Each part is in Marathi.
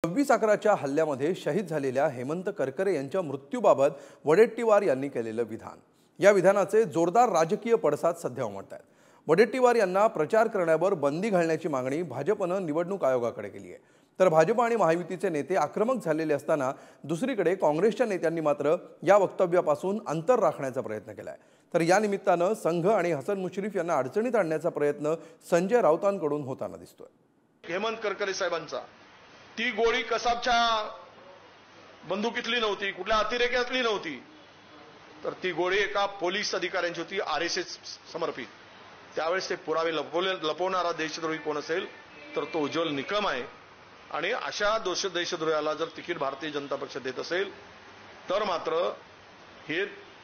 26/11च्या हल्ल्यामध्ये शहीद झालेल्या हेमंत करकरे यांच्या मृत्यूबाबत वडेट्टीवार यांनी केलेलं विधान, या विधानाचे जोरदार राजकीय पडसाद सध्या उमटत आहेत। वडेट्टीवार यांना प्रचार करण्यावर बंदी घालण्याची मागणी भाजपने निवडणूक आयोगाकडे केली आहे। तर भाजप आणि महायुतीचे नेते आक्रमक झालेले असताना दुसरीकडे काँग्रेसच्या नेत्यांनी मात्र या वक्तव्यापासून अंतर राखण्याचा प्रयत्न केलाय। तर या निमित्ताने संघ आणि हसन मुश्रीफ यांना अडचणीत आणण्याचा प्रयत्न संजय राऊतांकडून होताना दिसतोय। हेमंत करकरे साहेबांचा ती गोळी कसाबच्या बंदुकीतली नव्हती, कुठल्या अतिरेक्यातली नव्हती, तर ती गोळी एका पोलीस अधिकाऱ्यांची होती, आरएसएस समर्पित। त्यावेळेस ते पुरावे लपवणारा देशद्रोही कोण असेल तर तो उज्ज्वल निकम आहे। आणि अशा देशद्रोहाला जर तिकीट भारतीय जनता पक्ष देत असेल तर मात्र हे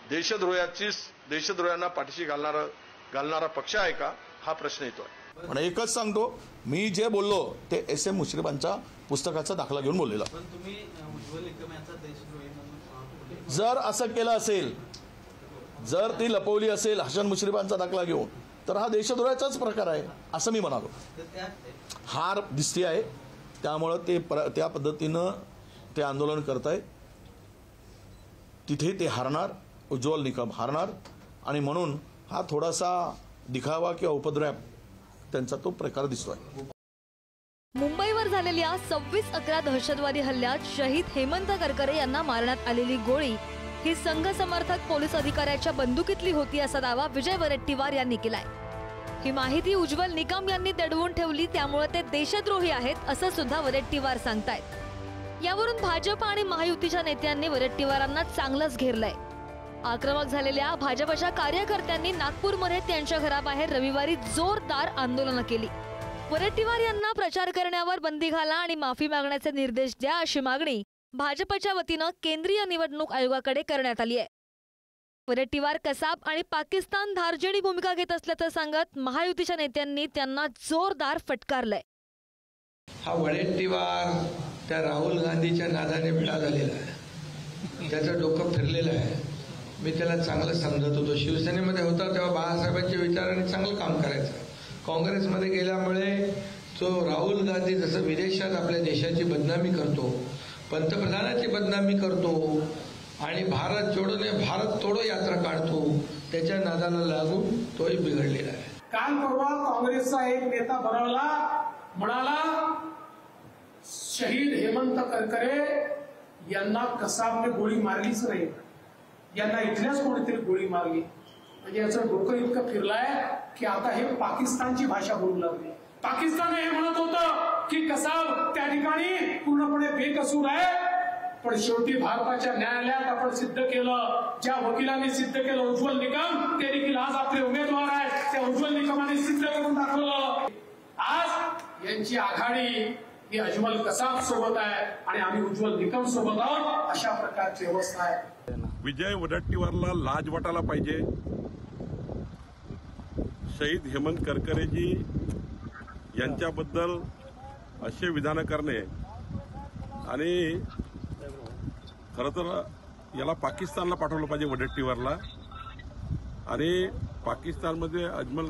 देशद्रोह्यांना पाठीशी घालणारा पक्ष आहे का, हा प्रश्न येतोय। पण एकच सांगतो, मी जे बोललो ते एस.एम. मुश्रीफांच्या पुस्तकाचा दाखला घेऊन बोललेला। जर असं केलं असेल, जर ती लपवली असेल हसन मुश्रीफांचा दाखला घेऊन, तर हा देशद्रोहाचाच प्रकार आहे असं मी म्हणालो। हार दिसते आहे, त्यामुळे ते त्या पद्धतीनं ते आंदोलन करतायत। तिथे ते हारणार, उज्ज्वल निकम हारणार, आणि म्हणून हा थोडासा दिखावा किंवा उपद्रव त्यांचा तो प्रकार दिसतोय। मुंबईवर झालेल्या 26/11 दहशतवादी हल्ल्यात शहीद हेमंत करकरे यांना मारण्यात आलेली गोळी ही संघ समर्थक पोलीस अधिकाऱ्याच्या बंदुकीतली होती असा दावा विजय वडेट्टीवार यांनी केलाय। ही माहिती उज्ज्वल निकम यांनी दडवून ठेवली, त्यामुळे ते देशद्रोही आहेत असं सुद्धा वडेट्टीवार सांगतायत। यावरून भाजप आणि महायुतीच्या नेत्यांनी वडेट्टीवारांना चांगलंच घेरलंय। आक्रमक झालेल्या भाजपच्या कार्यकर्त्यांनी नागपूरमध्ये त्यांच्या घराबाहेर रविवारी जोरदार आंदोलन केली। वडेट्टीवार यांना प्रचार करण्यावर बंदी घाला आणि माफी मागण्याचे निर्देश द्या अशी मागणी भाजपच्या वतीनं केंद्रीय निवडणूक आयोगाकडे करण्यात आली आहे। वडेट्टीवार कसाब आणि पाकिस्तान धार्जिणी भूमिका घेत असल्याचं सांगत महायुतीच्या नेत्यांनी त्यांना जोरदार फटकारलंय। हा वडेट्टीवार त्या राहुल गांधीच्या नादाने वेडा झालेला आहे, त्याचं डोकं फिरलेलं आहे। मी त्याला चांगलं समजत होतो, शिवसेनेमध्ये होता तेव्हा बाळासाहेबांच्या विचाराने चांगलं काम करायचं। काँग्रेसमध्ये गेल्यामुळे तो राहुल गांधी जसं विदेशात आपल्या देशाची बदनामी करतो, पंतप्रधानाची बदनामी करतो आणि भारत जोडोने भारत तोडो यात्रा काढतो, त्याच्या नादाला लागून तोही बिघडलेला आहे। काल परवा काँग्रेसचा एक नेता भरवला, म्हणाला शहीद हेमंत करकरे यांना कसाबने गोळी मारलीच नाही, यांना इथल्याच कोणीतरी गोळी मारली। म्हणजे याचं डोकं इतकं फिरलंय की आता हे पाकिस्तानची भाषा बोलू लागले। पाकिस्तान हे म्हणत होतं की कसाब त्या ठिकाणी पूर्णपणे बेकसूर आहे, पण शेवटी भारताच्या न्यायालयात आपण सिद्ध केलं, ज्या वकिलांनी सिद्ध केलं उज्ज्वल निकम, ते देखील आज आपले उमेदवार आहेत। त्या उज्ज्वल निकमाने सिद्ध करून दाखवलं। आज यांची आघाडी ही अजमल कसाब सोबत आहे आणि आम्ही उज्ज्वल निकम सोबत आहोत, अशा प्रकारची अवस्था आहे। विजय वडेट्टीवारला लाज वाटायला पाहिजे। शहीद हेमंत करकरेजी यांच्याबद्दल असे विधान करणे, आणि खरं तर याला पाकिस्तानला पाठवलं पाहिजे वडेट्टीवारला, आणि पाकिस्तानमध्ये अजमल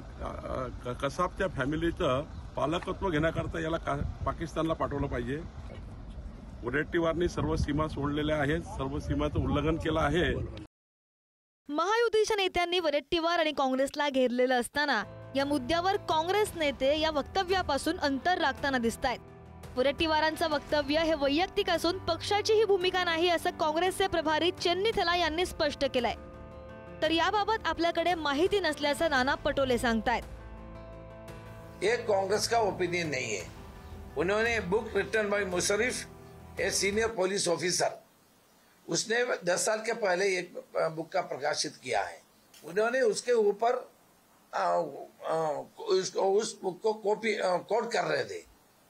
कसाबच्या फॅमिलीचं पालकत्व घेण्याकरता याला पाकिस्तानला पाठवलं पाहिजे। वडेट्टीवारनी सर्व सीमा सोडलेल्या आहेत, सर्व सीमाचं उल्लंघन केलं आहे। महायुतीच्या नेत्यांनी वडेट्टीवार आणि काँग्रेसला घेरलेलं असताना या मुद्द्यावर काँग्रेस नेते या वक्तव्यापासून अंतर राखताना दिसतायत। वडेट्टीवारांचं वक्तव्य हे वैयक्तिक असून पक्षाची ही भूमिका नाही असं काँग्रेसचे प्रभारी चेन्नीथला यांनी स्पष्ट केलंय। तर याबाबत आपल्याकडे माहिती नसल्याचं नाना पटोले सांगतायत। ये कांग्रेस का ओपिनियन नहीं है। उन्होंने book written by Musharraf, a senior police officer, उसने 10 साल के पहले एक बुक का प्रकाशित किया है। उन्होंने उसके ऊपर उस बुक को कोट कर रहे थे।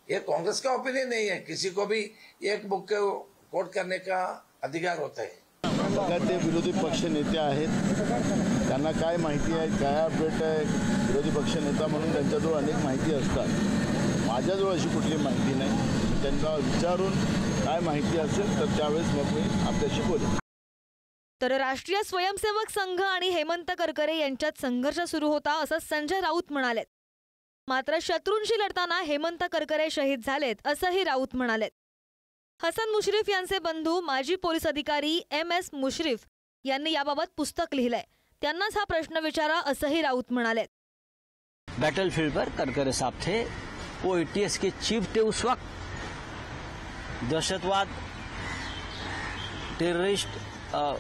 ये कांग्रेस का ओपिनियन नहीं है, किसी को भी एक बुक को कोट करने का अधिकार होता है। ते विरोधी पक्ष नेते आहेत, त्यांना काय माहिती आहे, काय अपडेट आहे। विरोधी पक्ष नेता म्हणून त्यांच्याजवळ अनेक माहिती असतात, माझ्याजवळ अशी कुठली माहिती नाही। त्यांना विचारून काय माहिती असेल तर त्यावेळेस मग मी आपल्याशी बोलेन। तर राष्ट्रीय स्वयंसेवक संघ आणि हेमंत करकरे यांच्यात संघर्ष सुरू होता असं संजय राऊत म्हणाले। मात्र शत्रूंशी लढताना हेमंत करकरे शहीद झालेत असंही राऊत म्हणाले। हसन मुश्रीफ यांचे बंधू माजी पोलीस अधिकारी MS मुश्रीफ यांनी याबाबत पुस्तक लिहिलंय. त्यांनाच हा प्रश्न विचारा असंही राऊत म्हणाले. बैटलफील्ड पर करकरे साहब थे, वो ATS के चीफ थे उस वक्त. दहशतवाद, टेररिस्ट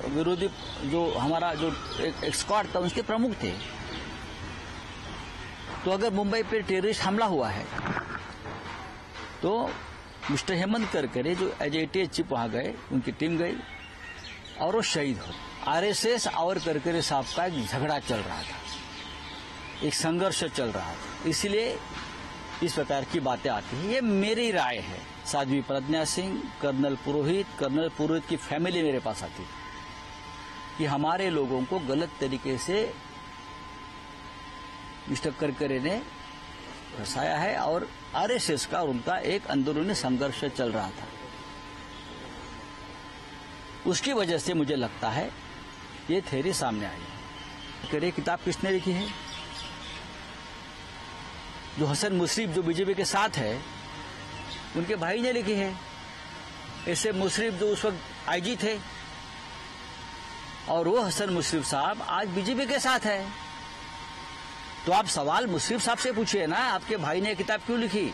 विरोधी जो हमारा जो एक स्क्वाड था उसके प्रमुख थे. तो अगर मुंबई पे टेररिस्ट हमला हुआ है तो मिस्टर हेमंत करकरे जो एज ATS चीफ वहां गए, उनकी टीम गई और वो शहीद हो. RSS और करकरे साहब का एक झगड़ा चल रहा था, एक संघर्ष चल रहा था, इसलिए इस प्रकार की बातें आती हैं. ये मेरी राय है. साध्वी प्रज्ञा सिंह, कर्नल पुरोहित की फैमिली मेरे पास आती है कि हमारे लोगों को गलत तरीके से मिस्टर करकरे ने फंसाया है और RSS का और उनका एक अंदरूनी संघर्ष चल रहा था. उसकी वजह से मुझे लगता है ये थ्योरी सामने आई है. करकरे किताब किसने लिखी है? जो हसन मुश्रीफ जो बीजेपी के साथ है उनके भाई ने लिखी है. ऐसे मुश्रीफ जो उस वक्त IG थे और वो हसन मुश्रीफ साहब आज बीजेपी के साथ है. तो आप सवाल मुश्रीफ साहब से पूछिए ना, आपके भाई ने किताब क्यों लिखी?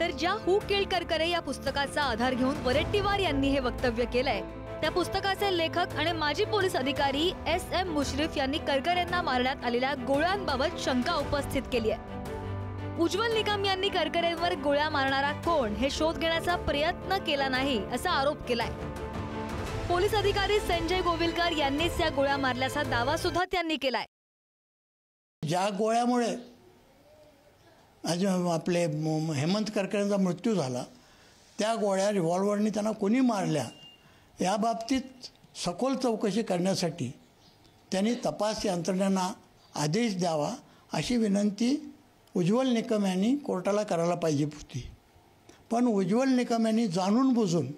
तर ज्या हू किल्ड करकरे या पुस्तकाचा आधार घेऊन वडेट्टीवार यांनी हे वक्तव्य केलंय, त्या पुस्तकाचे लेखक आणि माजी पोलीस अधिकारी SM मुश्रीफ यांनी करकरेंना मारण्यात आलेल्या गोळ्यांबाबत शंका उपस्थित केली आहे. उज्ज्वल निकम यांनी करकरेंवर गोळ्या मारणारा कोण हे शोध घेण्याचा प्रयत्न केला नाही असा आरोप केलाय. पोलीस अधिकारी संजय गोविलकर यांनीच या गोळ्या मारल्याचा दावा सुद्धा त्यांनी केलाय. ज्या गोळ्यामुळे आज आपले हेमंत करकरेंचा मृत्यू झाला, त्या गोळ्या रिव्हॉल्वरनी त्यांना कोणी मारल्या या बाबतीत सखोल चौकशी करण्यासाठी त्यांनी तपास यंत्रणेला आदेश द्यावा अशी विनंती उज्ज्वल निकम यांनी कोर्टाला करायला पाहिजे होती. पण उज्ज्वल निकम यांनी जाणून बुजून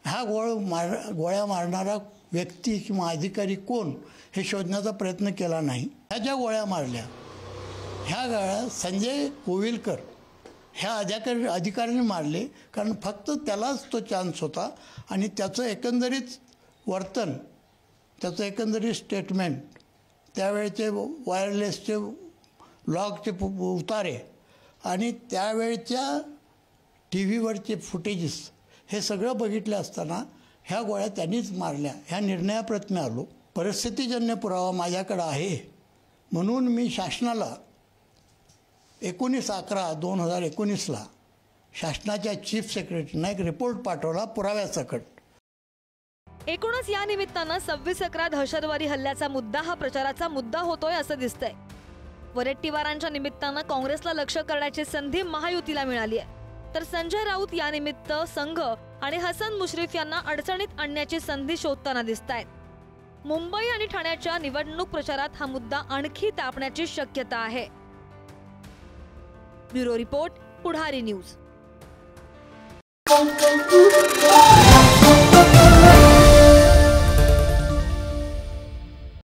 हा गोळ्या मारणारा व्यक्ती किंवा अधिकारी कोण हे शोधण्याचा प्रयत्न केला नाही. ह्या ज्या गोळ्या मारल्या ह्या गोळ्या संजय गोविलकर ह्या अधिकाऱ्यांनी मारले, कारण फक्त त्यालाच तो चान्स होता आणि त्याचं एकंदरीत वर्तन, त्याचं एकंदरीत स्टेटमेंट, त्यावेळचे वायरलेसचे लॉगचे उतारे आणि त्यावेळच्या TV वरचे फुटेजेस हे सगळं बघितलं असताना ह्या गोळ्या त्यांनीच मारल्या ह्या निर्णयाप्रत मी आलो. परिस्थितीजन्य पुरावा माझ्याकडे आहे म्हणून मी शासनाला 19/11/2019 शासनाच्या चीफ सेक्रेटरीना एक रिपोर्ट पाठवला पुराव्यासकट. एकूणच या निमित्तानं 26/11 दहशतवादी हल्ल्याचा मुद्दा हा प्रचाराचा मुद्दा होतोय असं दिसतंय. वडेट्टीवारांच्या निमित्तानं काँग्रेसला लक्ष करण्याची संधी महायुतीला मिळाली आहे, तर संजय राऊत या निमित्त संघ आणि हसन मुश्रीफ यांना अडचणीत आणण्याची संधी शोधताना दिसतायत. मुंबई आणि ठाण्याच्या निवडणूक प्रचारात हा मुद्दा आणखी तापण्याची शक्यता आहे. ब्युरो रिपोर्ट, पुढारी न्यूज.